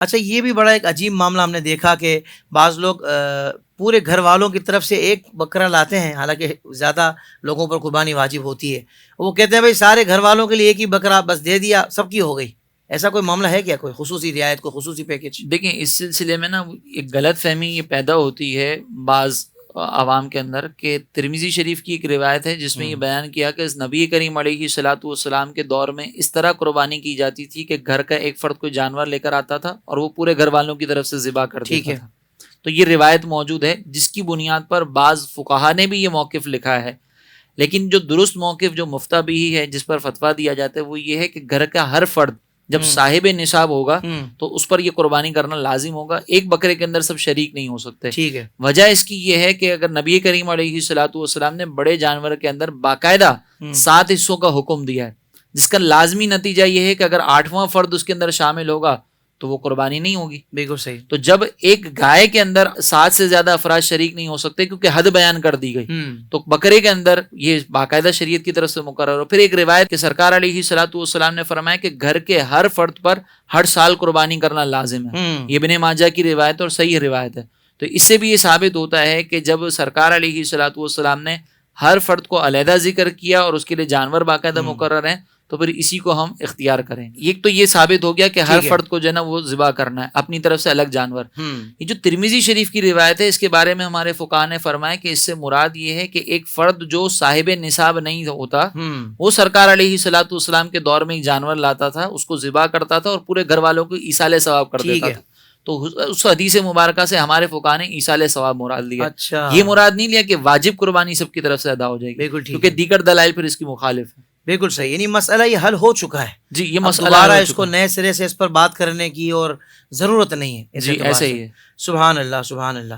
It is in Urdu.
اچھا یہ بھی بڑا ایک عجیب معاملہ ہم نے دیکھا کہ بعض لوگ پورے گھر والوں کی طرف سے ایک بکرا لاتے ہیں، حالانکہ زیادہ لوگوں پر قربانی واجب ہوتی ہے، وہ کہتے ہیں بھائی سارے گھر والوں کے لیے ایک ہی بکرا بس دے دیا، سب کی ہو گئی. ایسا کوئی معاملہ ہے کیا؟ کوئی خصوصی رعایت، کوئی خصوصی پیکج؟ دیکھیں اس سلسلے میں نا ایک غلط فہمی یہ پیدا ہوتی ہے بعض عوام کے اندر کہ ترمذی شریف کی ایک روایت ہے جس میں یہ بیان کیا کہ نبی کریم علیہ الصلوۃ والسلام کے دور میں اس طرح قربانی کی جاتی تھی کہ گھر کا ایک فرد کوئی جانور لے کر آتا تھا اور وہ پورے گھر والوں کی طرف سے ذبح کر دیتا تھا. تو یہ روایت موجود ہے جس کی بنیاد پر بعض فقہا نے بھی یہ موقف لکھا ہے، لیکن جو درست موقف جو مفتیٰ بھی ہے جس پر فتویٰ دیا جاتا ہے وہ یہ ہے کہ گھر کا ہر فرد جب صاحب نصاب ہوگا تو اس پر یہ قربانی کرنا لازم ہوگا. ایک بکرے کے اندر سب شریک نہیں ہو سکتے. ٹھیک ہے. وجہ اس کی یہ ہے کہ اگر نبی کریم علیہ الصلوۃ والسلام نے بڑے جانور کے اندر باقاعدہ 7 حصوں کا حکم دیا ہے، جس کا لازمی نتیجہ یہ ہے کہ اگر 8واں فرد اس کے اندر شامل ہوگا تو وہ قربانی نہیں ہوگی. بالکل صحیح. تو جب ایک گائے کے اندر 7 سے زیادہ افراد شریک نہیں ہو سکتے کیونکہ حد بیان کر دی گئی، تو بکرے کے اندر یہ باقاعدہ شریعت کی طرف سے مقرر ہو. پھر ایک روایت کہ سرکار علیہ الصلوۃ والسلام نے فرمایا کہ گھر کے ہر فرد پر ہر سال قربانی کرنا لازم ہے. یہ ابن ماجہ کی روایت اور صحیح روایت ہے. تو اس سے بھی یہ ثابت ہوتا ہے کہ جب سرکار علیہ الصلوۃ والسلام نے ہر فرد کو علیحدہ ذکر کیا اور اس کے لیے جانور باقاعدہ مقرر ہیں تو پھر اسی کو ہم اختیار کریں. ایک تو یہ ثابت ہو گیا کہ ہر فرد کو جو ہے نا وہ ذبح کرنا ہے اپنی طرف سے الگ جانور. یہ جو ترمذی شریف کی روایت ہے اس کے بارے میں ہمارے فقہا نے فرمایا کہ اس سے مراد یہ ہے کہ ایک فرد جو صاحب نصاب نہیں ہوتا وہ سرکار علیہ الصلوۃ والسلام کے دور میں ایک جانور لاتا تھا، اس کو ذبح کرتا تھا اور پورے گھر والوں کو ایصال ثواب کر دیتا تھا. تو اس حدیث مبارکہ سے ہمارے فقہا نے ایصال ثواب مراد لیا. یہ مراد نہیں لیا کہ واجب قربانی سب کی طرف سے ادا ہو جائے گی، کیونکہ دیگر دلائل پھر اس کی مخالف ہے. بالکل صحیح. یعنی مسئلہ یہ حل ہو چکا ہے. جی یہ مسئلہ دوبارہ اس کو نئے سرے سے اس پر بات کرنے کی اور ضرورت نہیں ہے. جی ایسے ہی ہے. سبحان اللہ سبحان اللہ.